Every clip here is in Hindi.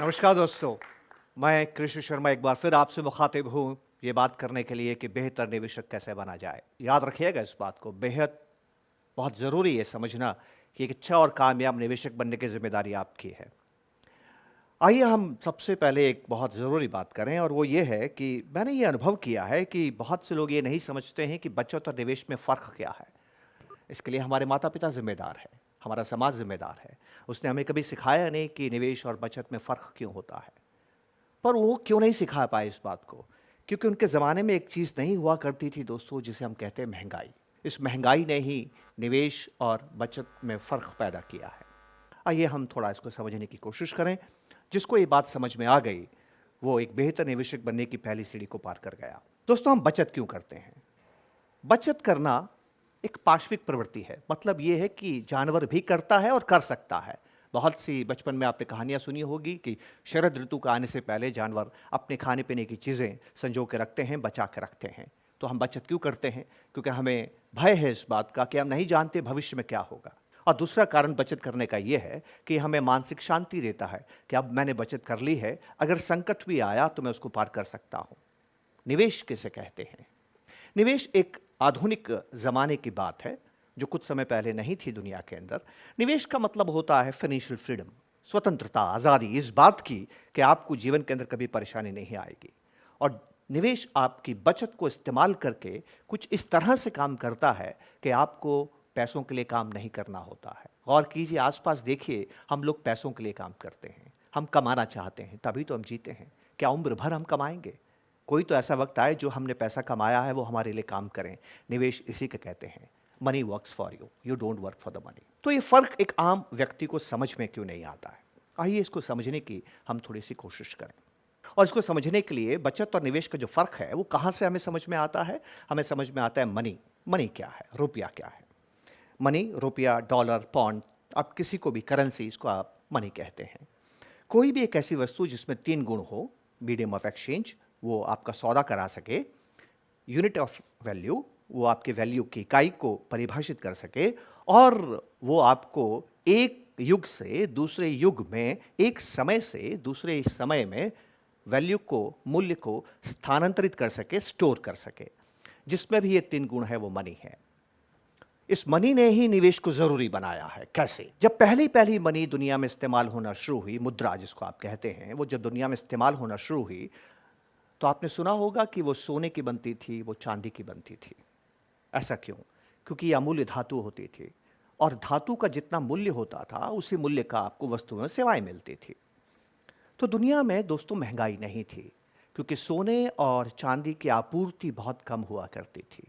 नमस्कार दोस्तों, मैं कृष्ण शर्मा एक बार फिर आपसे मुखातिब हूँ ये बात करने के लिए कि बेहतर निवेशक कैसे बना जाए। याद रखिएगा इस बात को, बेहद बहुत ज़रूरी है समझना कि एक अच्छा और कामयाब निवेशक बनने की ज़िम्मेदारी आपकी है। आइए हम सबसे पहले एक बहुत ज़रूरी बात करें और वो ये है कि मैंने ये अनुभव किया है कि बहुत से लोग ये नहीं समझते हैं कि बचत और निवेश में फ़र्क क्या है। इसके लिए हमारे माता-पिता ज़िम्मेदार हैं, हमारा समाज ज़िम्मेदार है। उसने हमें कभी सिखाया नहीं कि निवेश और बचत में फ़र्क क्यों होता है। पर वो क्यों नहीं सिखा पाए इस बात को? क्योंकि उनके ज़माने में एक चीज़ नहीं हुआ करती थी दोस्तों जिसे हम कहते हैं महँगाई। इस महँगाई ने ही निवेश और बचत में फ़र्क पैदा किया है। आइए हम थोड़ा इसको समझने की कोशिश करें। जिसको ये बात समझ में आ गई, वो एक बेहतर निवेशक बनने की पहली सीढ़ी को पार कर गया। दोस्तों हम बचत क्यों करते हैं? बचत करना एक पाश्विक प्रवृत्ति है। मतलब ये है कि जानवर भी करता है और कर सकता है। बहुत सी बचपन में आपने कहानियाँ सुनी होगी कि शरद ऋतु का आने से पहले जानवर अपने खाने-पीने की चीज़ें संजो के रखते हैं, बचा के रखते हैं। तो हम बचत क्यों करते हैं? क्योंकि हमें भय है इस बात का कि हम नहीं जानते भविष्य में क्या होगा। और दूसरा कारण बचत करने का ये है कि हमें मानसिक शांति देता है कि अब मैंने बचत कर ली है, अगर संकट भी आया तो मैं उसको पार कर सकता हूँ। निवेश किसे कहते हैं? निवेश एक आधुनिक ज़माने की बात है, जो कुछ समय पहले नहीं थी दुनिया के अंदर। निवेश का मतलब होता है फ़ाइनेंशियल फ्रीडम, स्वतंत्रता, आज़ादी इस बात की कि आपको जीवन के अंदर कभी परेशानी नहीं आएगी। और निवेश आपकी बचत को इस्तेमाल करके कुछ इस तरह से काम करता है कि आपको पैसों के लिए काम नहीं करना होता है। गौर कीजिए आस-पास देखिए, हम लोग पैसों के लिए काम करते हैं। हम कमाना चाहते हैं, तभी तो हम जीते हैं। क्या उम्र भर हम कमाएँगे? कोई तो ऐसा वक्त आए जो हमने पैसा कमाया है वो हमारे लिए काम करें। निवेश इसी को कहते हैं। Money works for you, you don't work for the money. तो ये फर्क एक आम व्यक्ति को समझ में क्यों नहीं आता है? आइए इसको समझने की हम थोड़ी सी कोशिश करें। और इसको समझने के लिए बचत और निवेश का जो फर्क है वो कहाँ से हमें समझ में आता है? हमें समझ में आता है मनी। मनी क्या है? रुपया क्या है? मनी, रुपया, डॉलर, पौंड, आप किसी को भी करेंसी इसको आप मनी कहते हैं। कोई भी एक ऐसी वस्तु जिसमें 3 गुण हो, मीडियम ऑफ एक्सचेंज, वो आपका सौदा करा सके, यूनिट ऑफ वैल्यू, वो आपके वैल्यू की इकाई को परिभाषित कर सके और वो आपको एक युग से दूसरे युग में, एक समय से दूसरे समय में वैल्यू को, मूल्य को स्थानांतरित कर सके, स्टोर कर सके। जिसमें भी ये 3 गुण है वो मनी है। इस मनी ने ही निवेश को ज़रूरी बनाया है। कैसे? जब पहली-पहली मनी दुनिया में इस्तेमाल होना शुरू हुई, मुद्रा जिसको आप कहते हैं, वो जब दुनिया में इस्तेमाल होना शुरू हुई, तो आपने सुना होगा कि वो सोने की बनती थी, वो चांदी की बनती थी। ऐसा क्यों? क्योंकि ये अमूल्य धातु होती थी और धातु का जितना मूल्य होता था, उसी मूल्य का आपको वस्तुएँ, सेवाएँ मिलती थी। तो दुनिया में दोस्तों महँगाई नहीं थी, क्योंकि सोने और चांदी की आपूर्ति बहुत कम हुआ करती थी।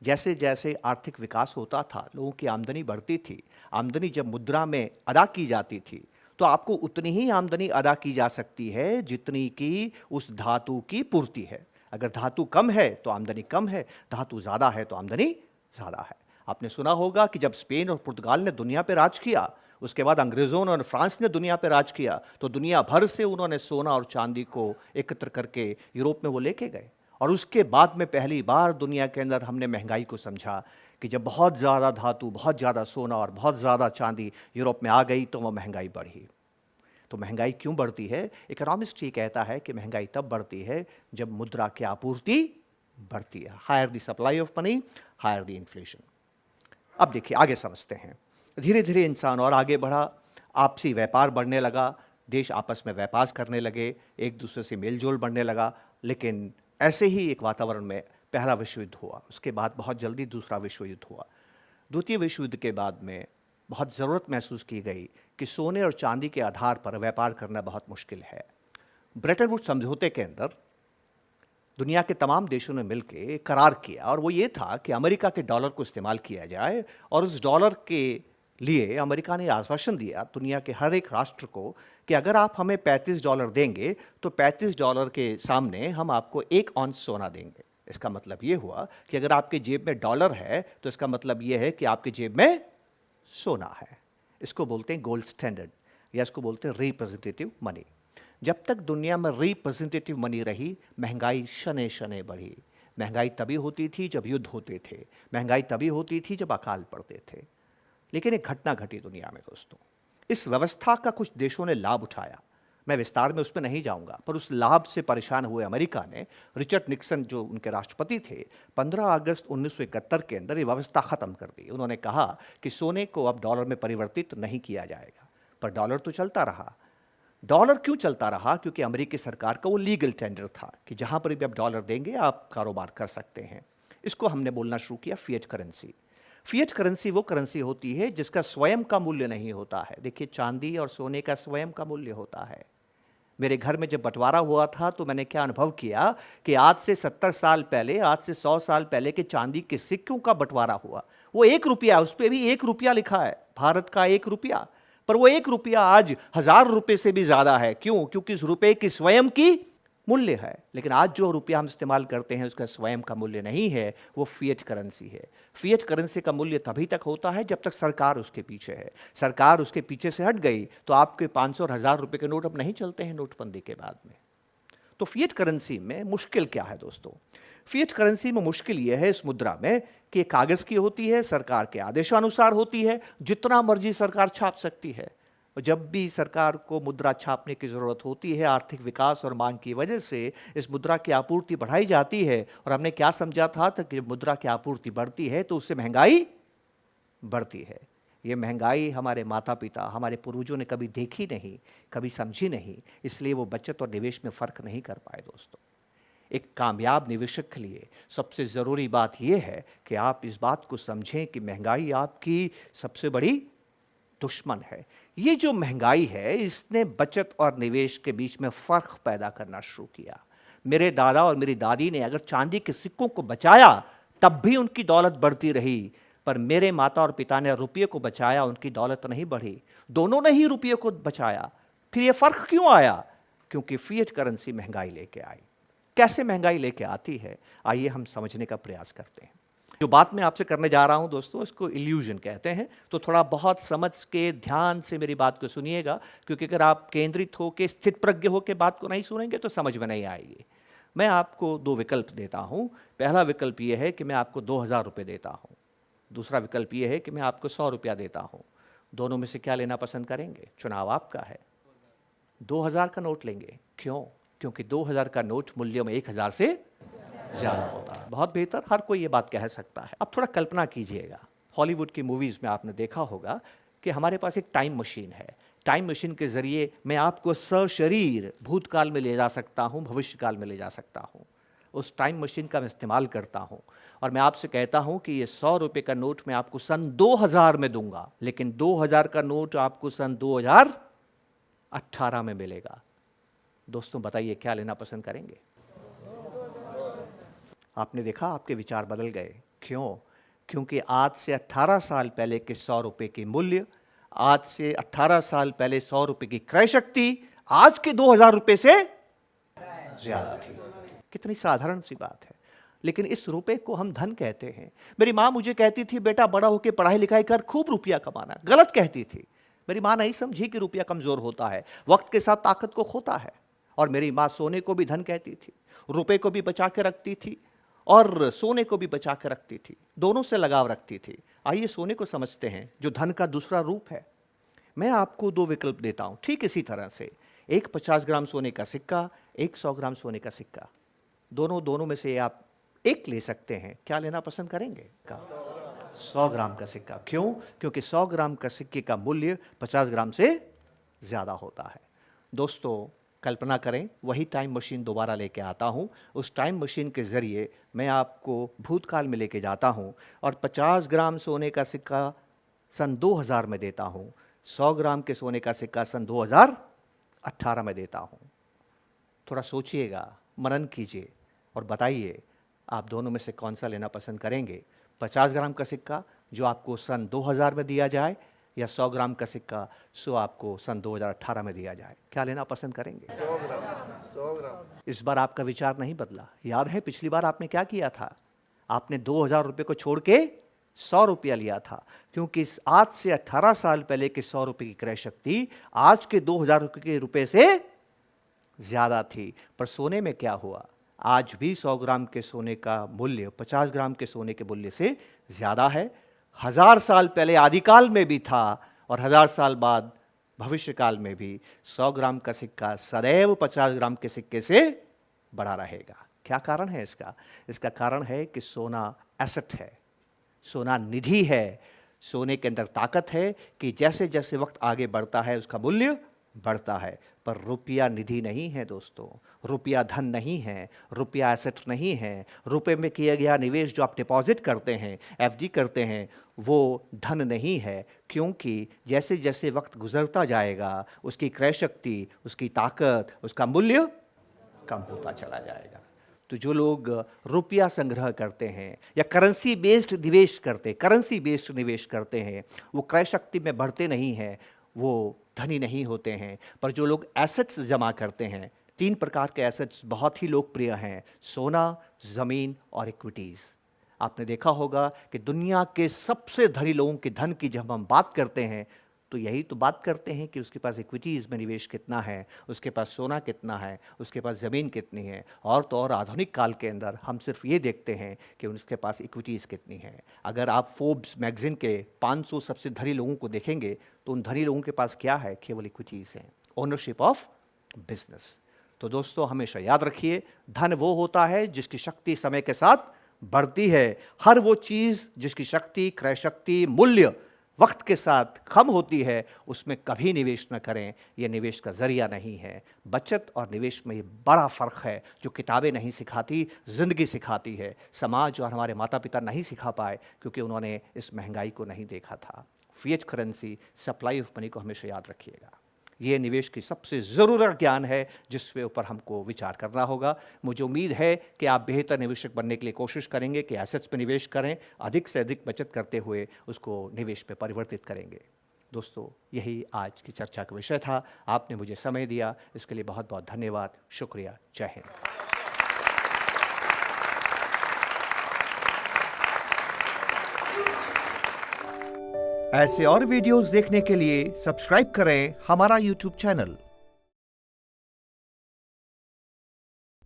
जैसे-जैसे आर्थिक विकास होता था, लोगों की आमदनी बढ़ती थी। आमदनी जब मुद्रा में अदा की जाती थी, तो आपको उतनी ही आमदनी अदा की जा सकती है, जितनी कि उस धातु की पूर्ति है। अगर धातु कम है, तो आमदनी कम है, धातु ज़्यादा है, तो आमदनी ज़्यादा है। आपने सुना होगा कि जब स्पेन और पुर्तगाल ने दुनिया पे राज किया, उसके बाद अंग्रेज़ों ने और फ्रांस ने दुनिया पे राज किया, तो दुनिया भर से उन्होंने सोना और चांदी को एकत्र करके यूरोप में वो लेके गए। और उसके बाद में पहली बार दुनिया के अंदर हमने महँगाई को समझा कि जब बहुत ज़्यादा धातु, बहुत ज़्यादा सोना और बहुत ज़्यादा चांदी यूरोप में आ गई, तो वो महँगाई बढ़ी। तो महँगाई क्यों बढ़ती है? इकोनॉमिस्ट ये कहता है कि महँगाई तब बढ़ती है, जब मुद्रा की आपूर्ति बढ़ती है। Higher the supply of money, higher the inflation. अब देखिए आगे समझते हैं। धीरे-धीरे इंसान और आगे बढ़ा, आपसी व्यापार बढ़ने लगा, देश आपस में व्यापार करने लगे, एक-दूसरे से मेल-जोल बढ़ने लगा, लेकिन ऐसे ही एक वातावरण में पहला विश्व युद्ध हुआ, उसके बाद बहुत जल्दी दूसरा विश्व युद्ध हुआ। द्वितीय विश्व युद्ध के बाद में बहुत ज़रूरत महसूस की गई कि सोने और चांदी के आधार पर व्यापार करना बहुत मुश्किल है। ब्रेटन वुड्स समझौते के अंदर दुनिया के तमाम देशों ने मिलके एक करार किया और वो ये था कि अमेरिका के डॉलर को इस्तेमाल किया जाए और उस डॉलर के लिए अमेरिका ने आश्वासन दिया दुनिया के हर एक राष्ट्र को कि अगर आप हमें $35 देंगे तो $35 के सामने हम आपको 1 औंस सोना देंगे। इसका मतलब ये हुआ कि अगर आपके जेब में डॉलर है तो इसका मतलब ये है कि आपकी जेब में सोना है। इसको बोलते हैं गोल्ड स्टैंडर्ड या इसको बोलते हैं रिप्रेजेंटेटिव मनी। जब तक दुनिया में रिप्रेजेंटेटिव मनी रही, महंगाई शने-शने बढ़ी। महंगाई तभी होती थी जब युद्ध होते थे, महंगाई तभी होती थी जब अकाल पड़ते थे। लेकिन एक घटना घटी दुनिया में दोस्तों। इस व्यवस्था का कुछ देशों ने लाभ उठाया। मैं विस्तार में उस पर नहीं जाऊंगा, पर उस लाभ से परेशान हुए अमेरिका ने, रिचर्ड निक्सन जो उनके राष्ट्रपति थे, 15 अगस्त 1971 के अंदर ये व्यवस्था खत्म कर दी। उन्होंने कहा कि सोने को अब डॉलर में परिवर्तित नहीं किया जाएगा। पर डॉलर तो चलता रहा। डॉलर क्यों चलता रहा? क्योंकि अमेरिकी सरकार का वो लीगल टेंडर था कि जहां पर भी आप डॉलर देंगे आप कारोबार कर सकते हैं। इसको हमने बोलना शुरू किया फिएट करेंसी। फिएट करेंसी वो करेंसी होती है जिसका स्वयं का मूल्य नहीं होता है। देखिए, चांदी और सोने का स्वयं का मूल्य होता है। मेरे घर में जब बंटवारा हुआ था तो मैंने क्या अनुभव किया कि आज से 70 साल पहले, आज से 100 साल पहले के चांदी के सिक्कों का बंटवारा हुआ। वो 1 रुपया, उस पर भी 1 रुपया लिखा है, भारत का 1 रुपया, पर वो 1 रुपया आज 1000 रुपये से भी ज्यादा है। क्यों? क्योंकि उस रुपये की स्वयं की मूल्य है। लेकिन आज जो रुपया हम इस्तेमाल करते हैं उसका स्वयं का मूल्य नहीं है, वो फिएट करेंसी है। फिएट करेंसी का मूल्य तभी तक होता है जब तक सरकार उसके पीछे है। सरकार उसके पीछे से हट गई तो आपके 500 और 1000 रुपये के नोट अब नहीं चलते हैं नोटबंदी के बाद में। तो फिएट करेंसी में मुश्किल क्या है दोस्तों? फिएट करेंसी में मुश्किल यह है इस मुद्रा में कि कागज की होती है, सरकार के आदेशानुसार होती है, जितना मर्जी सरकार छाप सकती है। जब भी सरकार को मुद्रा छापने की जरूरत होती है, आर्थिक विकास और मांग की वजह से इस मुद्रा की आपूर्ति बढ़ाई जाती है। और हमने क्या समझा था कि जब मुद्रा की आपूर्ति बढ़ती है तो उससे महंगाई बढ़ती है। ये महंगाई हमारे माता पिता, हमारे पूर्वजों ने कभी देखी नहीं, कभी समझी नहीं, इसलिए वो बचत और निवेश में फर्क नहीं कर पाए दोस्तों। एक कामयाब निवेशक के लिए सबसे ज़रूरी बात यह है कि आप इस बात को समझें कि महंगाई आपकी सबसे बड़ी दुश्मन है। ये जो महंगाई है इसने बचत और निवेश के बीच में फ़र्क पैदा करना शुरू किया। मेरे दादा और मेरी दादी ने अगर चांदी के सिक्कों को बचाया तब भी उनकी दौलत बढ़ती रही, पर मेरे माता और पिता ने रुपये को बचाया, उनकी दौलत नहीं बढ़ी। दोनों ने ही रुपये को बचाया। फिर ये फ़र्क क्यों आया? क्योंकि फिएट करेंसी महंगाई लेके आई। कैसे महंगाई लेके आती है, आइए हम समझने का प्रयास करते हैं। जो बात मैं आपसे करने जा रहा हूं दोस्तों, इसको इल्यूजन कहते हैं। तो थोड़ा बहुत समझ के ध्यान से मेरी बात को सुनिएगा, क्योंकि अगर आप केंद्रित होकर, स्थित प्रज्ञ होकर बात को नहीं सुनेंगे तो समझ में नहीं आएगी। मैं आपको 2 विकल्प देता हूं। पहला विकल्प यह है कि मैं आपको 2000 रुपये देता हूं। दूसरा विकल्प यह है कि मैं आपको 100 रुपया देता हूं। दोनों में से क्या लेना पसंद करेंगे? चुनाव आपका है। 2000 का नोट लेंगे। क्यों? क्योंकि 2000 का नोट मूल्य में 1000 से ज्यादा होता है। बहुत बेहतर, हर कोई ये बात कह सकता है। अब थोड़ा कल्पना कीजिएगा, हॉलीवुड की मूवीज में आपने देखा होगा कि हमारे पास एक टाइम मशीन है। टाइम मशीन के जरिए मैं आपको सशरीर भूतकाल में ले जा सकता हूं, भविष्यकाल में ले जा सकता हूं। उस टाइम मशीन का मैं इस्तेमाल करता हूं और मैं आपसे कहता हूं कि ये 100 रुपये का नोट मैं आपको सन 2000 में दूंगा, लेकिन 2000 का नोट आपको सन 2018 में मिलेगा। दोस्तों बताइए क्या लेना पसंद करेंगे? आपने देखा आपके विचार बदल गए। क्यों? क्योंकि आज से 18 साल पहले के 100 रुपये की मूल्य, आज से 18 साल पहले 100 रुपये की क्रय शक्ति आज के 2000 रुपये से ज्यादा थी। कितनी साधारण सी बात है, लेकिन इस रुपये को हम धन कहते हैं। मेरी माँ मुझे कहती थी, बेटा बड़ा होकर पढ़ाई लिखाई कर, खूब रुपया कमाना। गलत कहती थी। मेरी माँ नहीं समझी कि रुपया कमजोर होता है, वक्त के साथ ताकत को खोता है। और मेरी माँ सोने को भी धन कहती थी, रुपये को भी बचा के रखती थी और सोने को भी बचा के रखती थी, दोनों से लगाव रखती थी। आइए सोने को समझते हैं, जो धन का दूसरा रूप है। मैं आपको 2 विकल्प देता हूं, ठीक इसी तरह से। एक 50 ग्राम सोने का सिक्का, एक 100 ग्राम सोने का सिक्का। दोनों में से आप एक ले सकते हैं। क्या लेना पसंद करेंगे? 100 ग्राम का सिक्का। क्यों? क्योंकि 100 ग्राम का सिक्के का मूल्य 50 ग्राम से ज्यादा होता है। दोस्तों कल्पना करें, वही टाइम मशीन दोबारा लेके आता हूं। उस टाइम मशीन के जरिए मैं आपको भूतकाल में लेके जाता हूं और 50 ग्राम सोने का सिक्का सन 2000 में देता हूं, 100 ग्राम के सोने का सिक्का सन 2018 में देता हूं। थोड़ा सोचिएगा, मनन कीजिए और बताइए आप दोनों में से कौन सा लेना पसंद करेंगे? 50 ग्राम का सिक्का जो आपको सन 2000 में दिया जाए, या 100 ग्राम का सिक्का सो आपको सन 2018 में दिया जाए? क्या लेना पसंद करेंगे? 100 ग्राम। इस बार आपका विचार नहीं बदला। याद है पिछली बार आपने क्या किया था? आपने 2000 रुपये को छोड़ के 100 रुपया लिया था, क्योंकि आज से 18 साल पहले के 100 रुपये की क्रय शक्ति आज के 2000 के रुपये से ज्यादा थी। पर सोने में क्या हुआ? आज भी 100 ग्राम के सोने का मूल्य 50 ग्राम के सोने के मूल्य से ज्यादा है। 1000 साल पहले आदिकाल में भी था और 1000 साल बाद भविष्य काल में भी 100 ग्राम का सिक्का सदैव 50 ग्राम के सिक्के से बड़ा रहेगा। क्या कारण है इसका? इसका कारण है कि सोना एसेट है, सोना निधि है, सोने के अंदर ताकत है कि जैसे जैसे वक्त आगे बढ़ता है उसका मूल्य बढ़ता है। पर रुपया निधि नहीं है दोस्तों, रुपया धन नहीं है, रुपया एसेट नहीं है। रुपए में किया गया निवेश जो आप डिपॉजिट करते हैं, एफडी करते हैं, वो धन नहीं है, क्योंकि जैसे जैसे वक्त गुजरता जाएगा उसकी क्रय शक्ति, उसकी ताकत, उसका मूल्य कम होता चला जाएगा। तो जो लोग रुपया संग्रह करते हैं या करेंसी बेस्ड निवेश करते हैं, वो क्रय शक्ति में बढ़ते नहीं हैं, वो धनी नहीं होते हैं। पर जो लोग एसेट्स जमा करते हैं, 3 प्रकार के एसेट्स बहुत ही लोकप्रिय हैं, सोना, ज़मीन और इक्विटीज़। आपने देखा होगा कि दुनिया के सबसे धनी लोगों के धन की जब हम बात करते हैं तो यही तो बात करते हैं कि उसके पास इक्विटीज़ में निवेश कितना है, उसके पास सोना कितना है, उसके पास ज़मीन कितनी है। और तो और आधुनिक काल के अंदर हम सिर्फ ये देखते हैं कि उसके पास इक्विटीज़ कितनी है। अगर आप फोर्ब्स मैगज़ीन के 500 सबसे धनी लोगों को देखेंगे तो उन धनी लोगों के पास क्या है? केवल इक्विटीज़ हैं, ओनरशिप ऑफ बिजनेस। तो दोस्तों हमेशा याद रखिए, धन वो होता है जिसकी शक्ति समय के साथ बढ़ती है। हर वो चीज़ जिसकी शक्ति, क्रय शक्ति, मूल्य वक्त के साथ कम होती है, उसमें कभी निवेश न करें। यह निवेश का जरिया नहीं है। बचत और निवेश में ये बड़ा फ़र्क है जो किताबें नहीं सिखाती, ज़िंदगी सिखाती है। समाज और हमारे माता पिता नहीं सिखा पाए क्योंकि उन्होंने इस महंगाई को नहीं देखा था। Fiat currency, supply of money को हमेशा याद रखिएगा। ये निवेश की सबसे ज़रूरत ज्ञान है जिसके ऊपर हमको विचार करना होगा। मुझे उम्मीद है कि आप बेहतर निवेशक बनने के लिए कोशिश करेंगे कि एसेट्स में निवेश करें, अधिक से अधिक बचत करते हुए उसको निवेश में परिवर्तित करेंगे। दोस्तों यही आज की चर्चा का विषय था। आपने मुझे समय दिया, इसके लिए बहुत बहुत धन्यवाद। शुक्रिया। जय हिंद। ऐसे और वीडियोस देखने के लिए सब्सक्राइब करें हमारा यूट्यूब चैनल।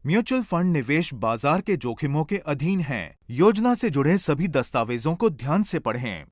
म्यूचुअल फंड निवेश बाजार के जोखिमों के अधीन हैं। योजना से जुड़े सभी दस्तावेजों को ध्यान से पढ़ें।